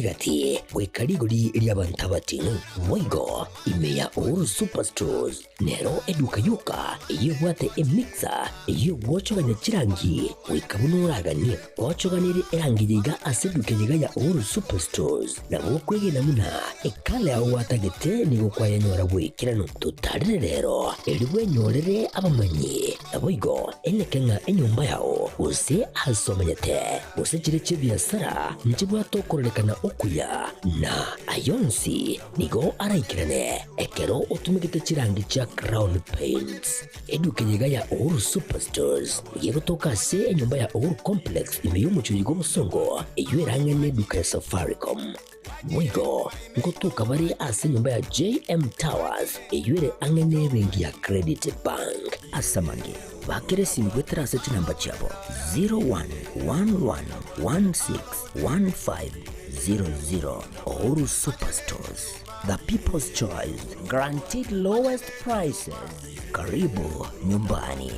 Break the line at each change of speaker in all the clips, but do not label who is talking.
gatigati wekarigori lyabantabatinu moigo imeya Uhuru Superstores nero eduka yuka iyo bwate emixa iyo wochoganya chirangi wikabunuraganie wochoganire erangi yiga aseduke yiga ya Uhuru Superstores na wokwege namuna ekale aho watagete nigo kwa yanyora gwikirano tutarire rero eliwe nyorere abamanyi aboigo Ekeonga enyumba yao use asomanyete use chireche biasara njibwa tokorelekana okuya na ayonsi nigo araikirane ekero utumikite chirangi cha Crown Paints eduke yiga ya Uhuru Superstores yego tokase enyumba ya Uhuru Complex imeyumucho yigo musongo eywerangene duka ya Safaricom Mwigo ngotuka bari ase nyumba ya JM Towers eyure angene bengi ya Credit Bank asamange bakere simbwetera aseti namba chabo 0111161500 Uhuru Superstores, the people's choice, guaranteed lowest prices. Karibu nyumbani.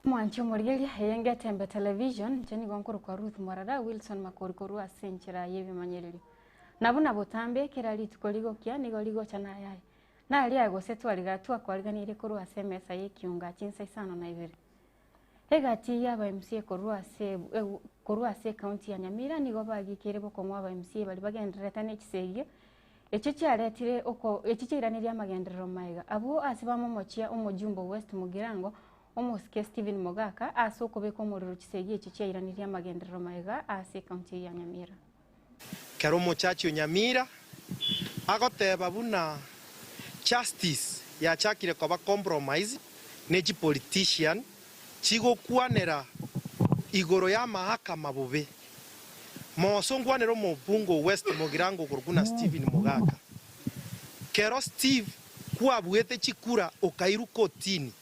Mwancho morigelia Getembe Television jeni gonkuru kwa Ruth Morara Wilson makorikoru asenchira yebi manyelili nabuna botambe kirali tukoligo kia nigoligo chana yaye na ali agosetu aligatua kwa aliganire koru asemesa Ekeonga Chinsa Isano na Ibere egati yaba MC koru ase county ya Nyamira nigo bagikere bokomwa aba MC bali bagendereta n'ekisege echo cyaretire oko echichiranira amagenderero maiga abo asibamo mochia omojumbo West Mugirango Omoske Steven Mogaka asoko beko muriro kisegi echi cyairanira amagenderero maiga ase county ya Nyamira
kero muchachi Nyamira agoteba buna justice ya chakire kwa compromise neji politician chigo kwanera igoro ya mahakama bobe mosongwanero mu bungo West Mugirango kurukuna Steven Mogaka kero Steve kwabwete chikura okairu kotini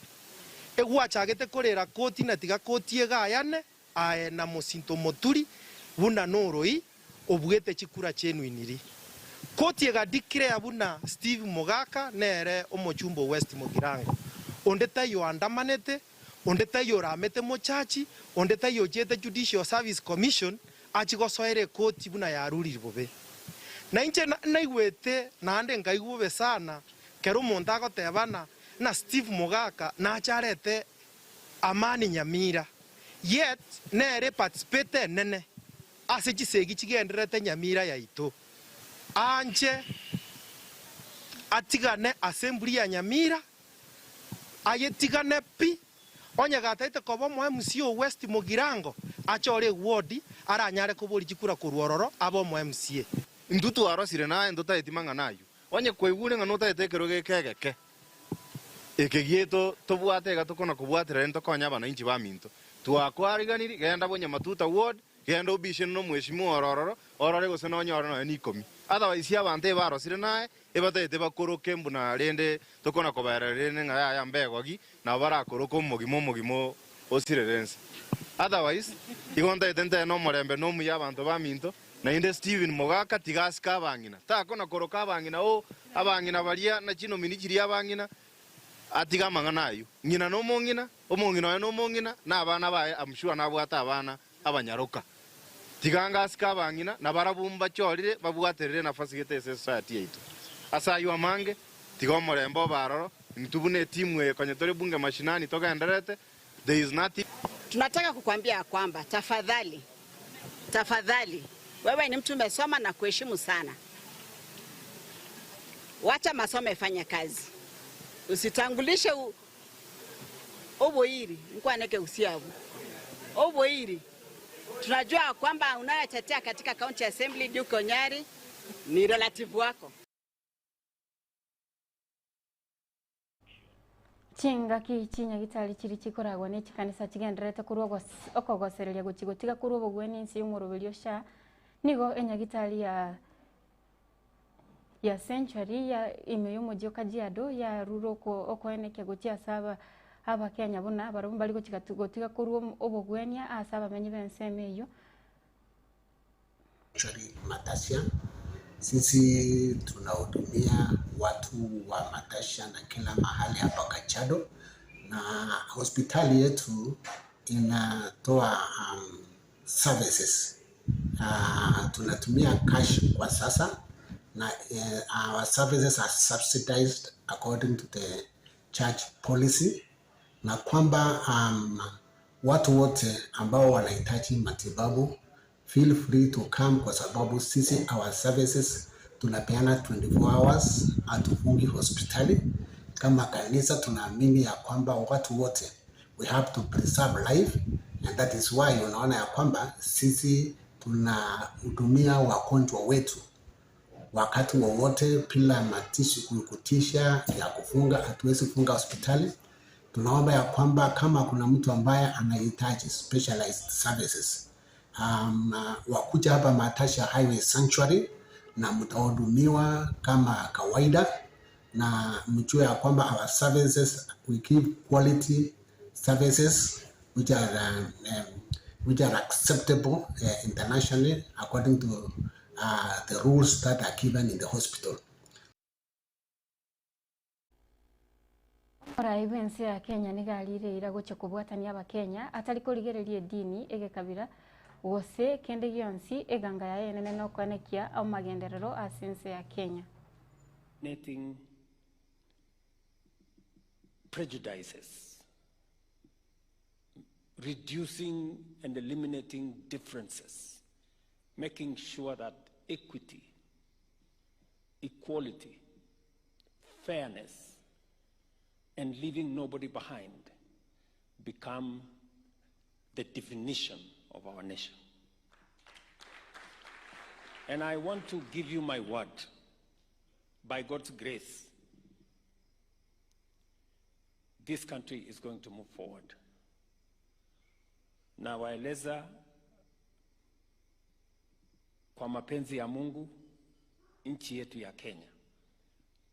egwa chagete korera koti na tiga koti egayane ae na mosinto moturi buna noroi obwete chikura chenu iniri koti ega declare buna Steve Mogaka nere omochumbo West Mugirango ondeta yo andamanete ondeta yo ramete mochachi ondeta yo jete Judicial Service Commission achigosoere koti buna yaruri bobe na inche na igwete na ande ngaigube sana kero montago tebana na Steve Mogaka na charete amani Nyamira yet nere participate nene ase chisegi chigenderete Nyamira yaito anje atigane assembly ya Nyamira ayetigane pi onya gataite kobo mo MC West Mugirango achore ward aranyare kuburi chikura kuruororo abo mo MCA
ndutu arosire na nduta etimanga nayo onye kwegure nga nota etekero gekegeke ekegieto tobwate gatukona kubwatira ento konya bana inchi baminto twakwariganiri genda bonya matuta ward genda obishen no mweshimu orore gose no nyoro no ni komi otherwise abante barosire nae ebatete bakoroke mbuna rende tokona kobera rende nga ya mbegogi na barakoroka omogimo osirerense otherwise igonda etente no morembe no mu yabantu baminto na inde Steven Mogaka tigasika bangina takona koroka bangina o abangina baria na chino minichiri abangina atiga manganayo ngina no mongina omongina no mongina na abana bae amshua na bwata abana abanyaroka tiganga sika bangina na barabumba chorire babwaterere nafasi gete society yetu asa yu amange tigomo rembo baroro nitubune timu ye kwenye tore bunge mashinani toka enderete there is nothing.
Tunataka kukwambia kwamba tafadhali wewe ni mtu umesoma na kuheshimu sana, wacha masomo ifanye kazi, usitangulishe oboiri mkwaneke usiabu oboiri. Tunajua kwamba unayotetea katika county assembly Duke Onyari ni relative wako.
Chinga kichinya gitali chiri chikoragwa ne chikanisa chigenderete kurwo okogosereria guchigotiga kurwo bogweni nsi y'umuroberio sha nigo enyagitali ya century ya imeyo mojo kajiado ya ruroko okoeneke guchia saba aba Kenya buna barumba bali guchigotiga kurwo obogwenia asaba menyi bensemeyo
Matasia. Sisi tunahudumia watu wa Matasia na kila mahali hapa Kajiado, na hospitali yetu inatoa services. Tunatumia cash kwa sasa na our services are subsidized according to the church policy, na kwamba watu wote ambao wanahitaji matibabu feel free to come kwa sababu sisi our services tunapeana 24 hours, hatufungi hospitali. Kama kanisa tunaamini ya kwamba watu wote we have to preserve life, and that is why unaona ya kwamba sisi tunahudumia wagonjwa wetu wakati wowote bila kutisha ya kufunga. Hatuwezi funga hospitali. Tunaomba ya kwamba kama kuna mtu ambaye anahitaji specialized services wakuja hapa Matasia Highway Sanctuary na mtahudumiwa kama kawaida, na mjue ya kwamba our services we give quality services which are acceptable internationally according to the rules that are given in the hospital.
Raivensi ya Kenya nigalire ira goche kubwatania aba Kenya atari kurigererie dini egekabira wose kende gionsi eganga ya enene no kwanekia au magenderero asense ya Kenya.
Netting prejudices, reducing and eliminating differences, making sure that equity, equality, fairness, and leaving nobody behind become the definition of our nation. And I want to give you my word, by God's grace, this country is going to move forward. Na waeleza kwa mapenzi ya Mungu nchi yetu ya Kenya.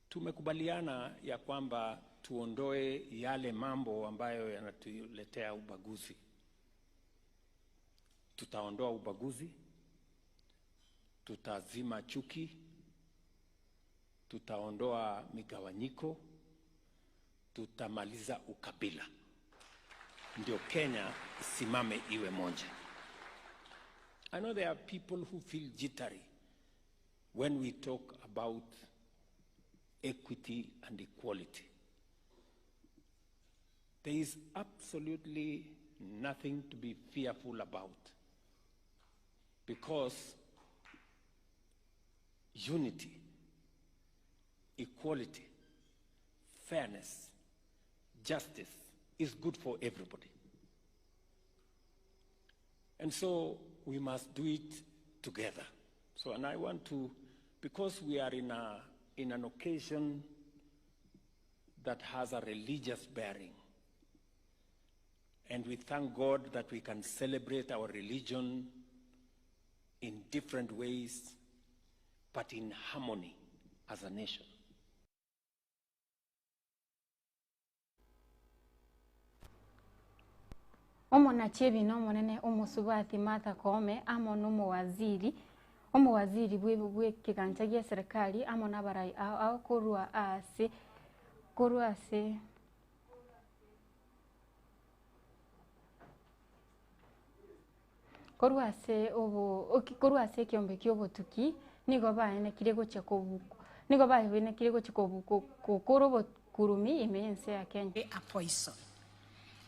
Tumekubaliana ya kwamba tuondoe yale mambo ambayo yanatuletea ubaguzi. Tutaondoa ubaguzi, tutazima chuki, tutaondoa migawanyiko, tutamaliza ukabila. Ndio Kenya simame iwe moja. I know there are people who feel jittery when we talk about equity and equality. There is absolutely nothing to be fearful about, because unity, equality, fairness, justice is good for everybody. And so we must do it together. So, and I want to, because we are in an occasion that has a religious bearing. And we thank God that we can celebrate our religion in different ways, but in harmony as a nation.
Omona chebi no monene omusubati Martha Koome amono omowaziri bwe kiganja gya serikali amona barai ao korwa ase kiombe kyobotuki nigo baene kirego chekobuko nigo baene kirego chekobuko kokoro kurumi imense ya Kenya.
A poison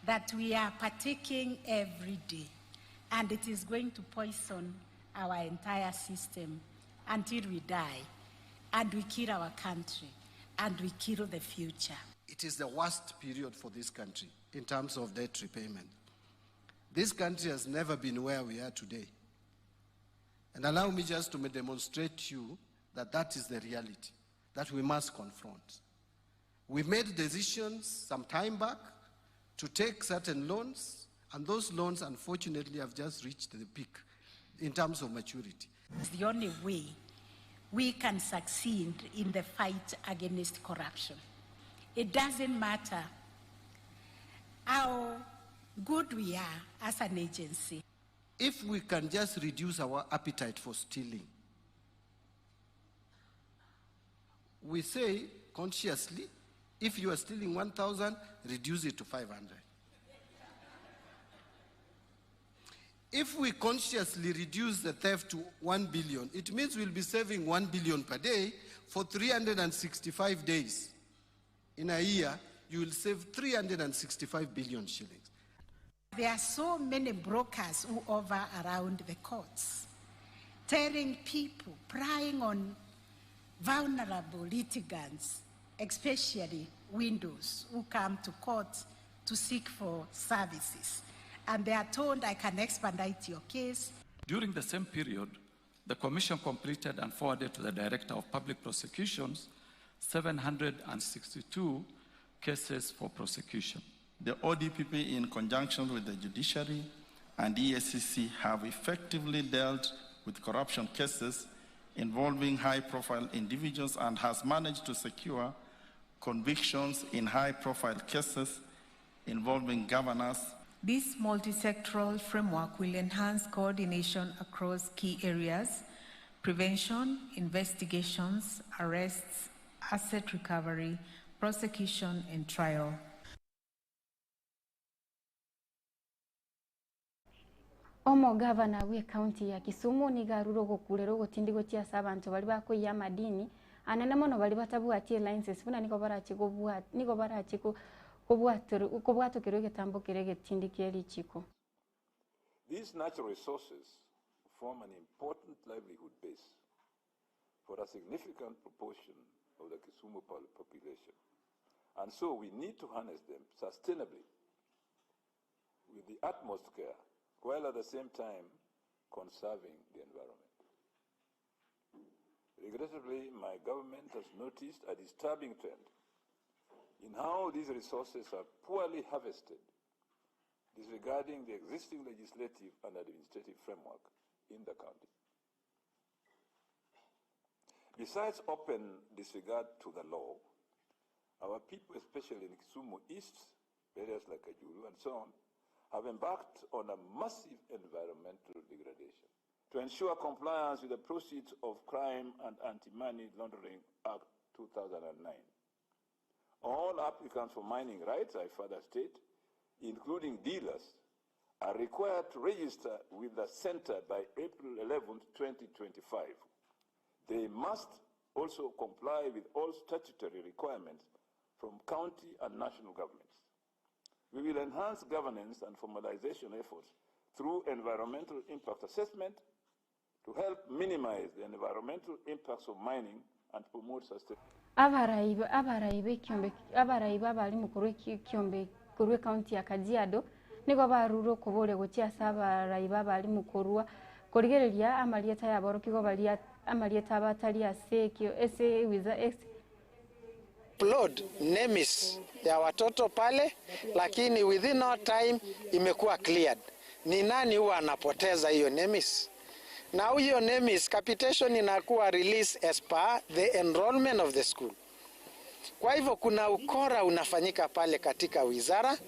that we are partaking every day, and it is going to poison our entire system until we die, and we kill our country, and we kill the future.
It is the worst period for this country in terms of debt repayment. This country has never been where we are today. And allow me just to demonstrate to you that that is the reality that we must confront. We made decisions some time back to take certain loans, and those loans, unfortunately, have just reached the peak in terms of maturity.
It's the only way we can succeed in the fight against corruption. It doesn't matter how good we are as an agency.
If we can just reduce our appetite for stealing, we say consciously, if you are stealing 1,000, reduce it to 500. If we consciously reduce the theft to 1 billion, it means we'll be saving 1 billion per day for 365 days. In a year, you will save 365 billion shillings.
There are so many brokers who hover around the courts, telling people, prying on vulnerable litigants, especially widows who come to court to seek for services. And they are told, I can expedite your case.
During the same period, the Commission completed and forwarded to the Director of Public Prosecutions 762 cases for prosecution.
The ODPP, in conjunction with the judiciary and EACC, have effectively dealt with corruption cases involving high-profile individuals and has managed to secure convictions in high-profile cases involving governors.
This multi-sectoral framework will enhance coordination across key areas: prevention, investigations, arrests, asset recovery, prosecution, and trial.
Omo governor we county ya Kisumu ni garuro gokurero gotindigo tia sabantu bali bakoya madini anene mono bali batabuatie licenses buna niko barachi kubwato kero getambo kerege tindikeli chiko.
These natural resources form an important livelihood base for a significant proportion of the Kisumu population, and so we need to harness them sustainably with the utmost care, while at the same time conserving the environment. Regrettably, my government has noticed a disturbing trend in how these resources are poorly harvested, disregarding the existing legislative and administrative framework in the county. Besides open disregard to the law, our people, especially in Kisumu East, areas like Ajuru and so on, have embarked on a massive environmental degradation. To ensure compliance with the Proceeds of Crime and Anti-Money Laundering Act 2009, all applicants for mining rights, I further state, including dealers, are required to register with the center by April 11, 2025. They must also comply with all statutory requirements from county and national governments. We will enhance governance and formalization efforts through environmental impact assessment to help minimize the environmental impacts of mining and promote sustainability.
Abaraiba bali mukuru kiombe kurwe county ya Kajiado nigo baruro kubole gotia saba raiba bali mukurwa korigereria amalieta ya boro kigo bali amalieta batali asekio ese wiza
upload names ya watoto pale, lakini within no time imekuwa cleared. Ni nani huwa anapoteza hiyo names? Na hiyo names capitation inakuwa release as per the enrollment of the school. Kwa hivyo kuna ukora unafanyika pale katika wizara,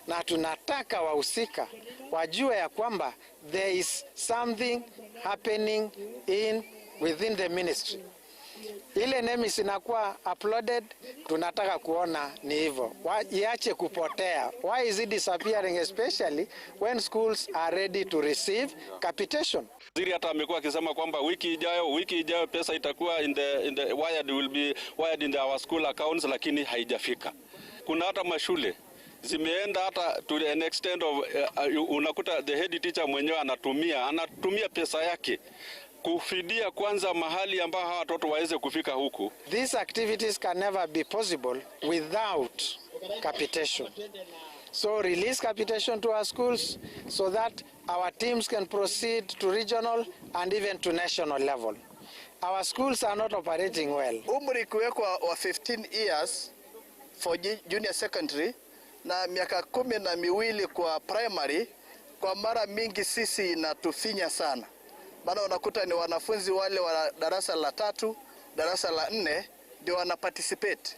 na tunataka wahusika wajue ya kwamba there is something happening within the ministry. Ile names inakuwa uploaded, tunataka kuona ni hivyo. Iache kupotea. Why is it disappearing, especially when schools are ready to receive capitation?
Waziri hata amekuwa akisema kwamba wiki ijayo pesa itakuwa in the wired will be wired in our school accounts, lakini haijafika. Kuna hata mashule zimeenda hata to an extent of unakuta the head teacher mwenyewe anatumia pesa yake kufidia kwanza mahali ambao hawa watoto waweze kufika huku.
These activities can never be possible without capitation. So release capitation to our schools so that our teams can proceed to regional and even to national level. Our schools are not operating well.
Umri kuwekwa wa 15 years for junior secondary na miaka 12 kwa primary, kwa mara mingi sisi inatufinya sana. Maana unakuta ni wanafunzi wale wa darasa la 3, darasa la 4 ndio wana participate.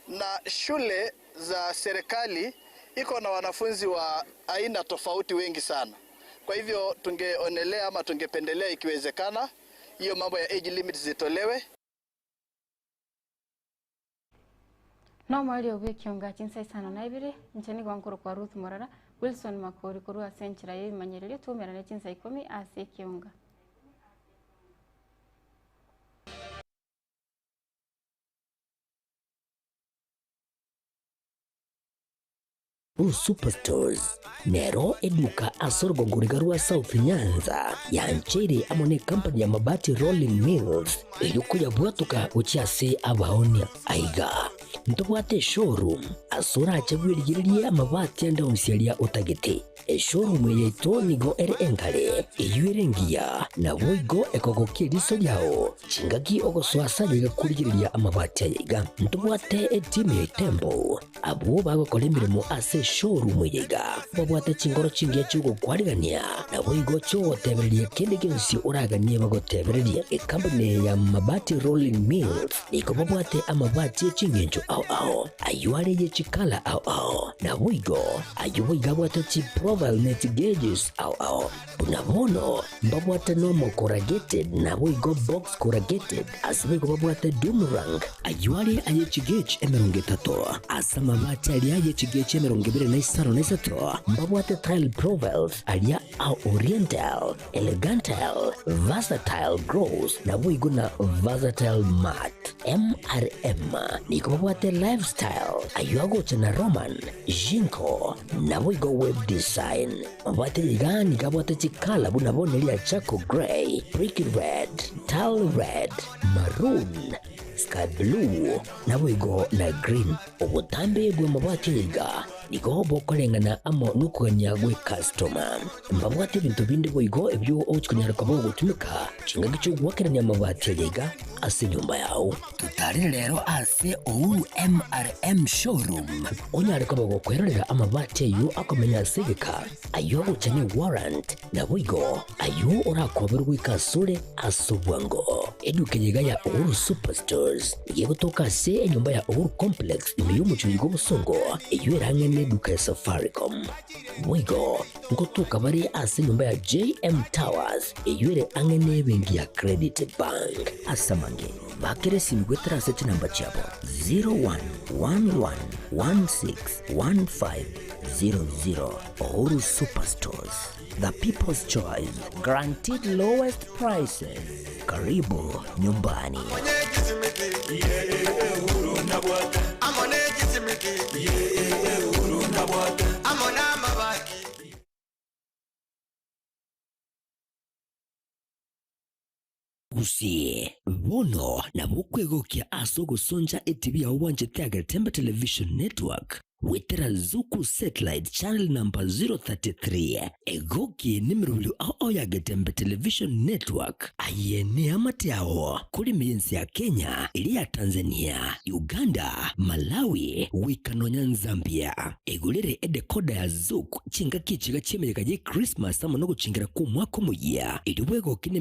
Na shule za serikali iko na wanafunzi wa aina tofauti wengi sana. Kwa hivyo tungeonelea ama tungependelea ikiwezekana hiyo mambo ya age limit zitolewe.
No mwali obe Ekeonga Chinsa Isano na Ibere ncheni gwankuru kwa Ruth Morara Wilson Makori kurua senchira yebi manyerere tumerane Chinsa 10 ase Ekeonga.
Superstores nero eduka asorgo ngurigarua South Nyanza yanchere amone company ya mabati Rolling Mills eyukuya bwatuka uchiase abaonia aiga ntobwate showroom asura achabwirigirie amabati anda unsialia utagete showroom yeito nigo enkale eyuerengia na boigo ekogokie riso yao chingaki ogoswasa yegakurigiria amabati aiga ntobwate team tembo abo bagokora imirimo ase showroom yega babwate chingoro chingia chugo kwarigania na boigo cho tebereria kende gensi uraganie bagotebereria company ya mabati Rolling Mills iko babwate amabati chingenjo au ayuare ye chikala au na boigo ayuiga bwate chi profile net gauges au bunabono babwate normal corrugated na boigo box corrugated asibigo babwate boomerang ayuare aye chigage emerongetato asama mabati alia ye chigage emerongibere na Isano na Isano mbabwate tile profiles alia au oriental elegantal versatile gross na boigo na versatile mat MRM niko babwate lifestyle ayuago chana Roman Jinko na boigo web design babwate ligani kabwate chikala bunabone lia chako gray brick red tile red maroon sky blue na boigo na green obutambe gwe mabwate liga niko bokolengana amo nukuganya gwe customer mbabwate bintu bindi boigo ebyo ochikunyara kabo gutumika chinga gicho gwakeranya mabati liga ase nyumba yao tutari rero ase ouru MRM showroom onyare kabo gukwerera amabati yu akomenya segeka ayo guchane warrant na boigo ayo orakoberwa ikasure asubwango eduke yega ya Ouru Superstores yego toka se enyumba ya Ouru Complex imiyumu chuyigo busongo iyo erangene duka ya Safaricom boigo ngotoka bari ase nyumba ya JM Towers iyo ere angene bengi ya Credit Bank asamange bakere simgwetra se namba chabo 0111161500 Ouru Superstores, the people's choice, guaranteed lowest prices. Karibu nyumbani. Usi bono na bukwego kia aso gusonja etv ya uwanje Getembe Television Network wetera Zuku Satellite Channel number 033 egoki nimrulu ao ya Getembe Television Network ayene amatiao kuri miensi ya Kenya, ilia Tanzania, Uganda, Malawi, wikanonya Zambia. Egulere edekoda ya Zuku chinga kichiga chimega je Christmas amono guchingira ku mwaka muya iliwego kine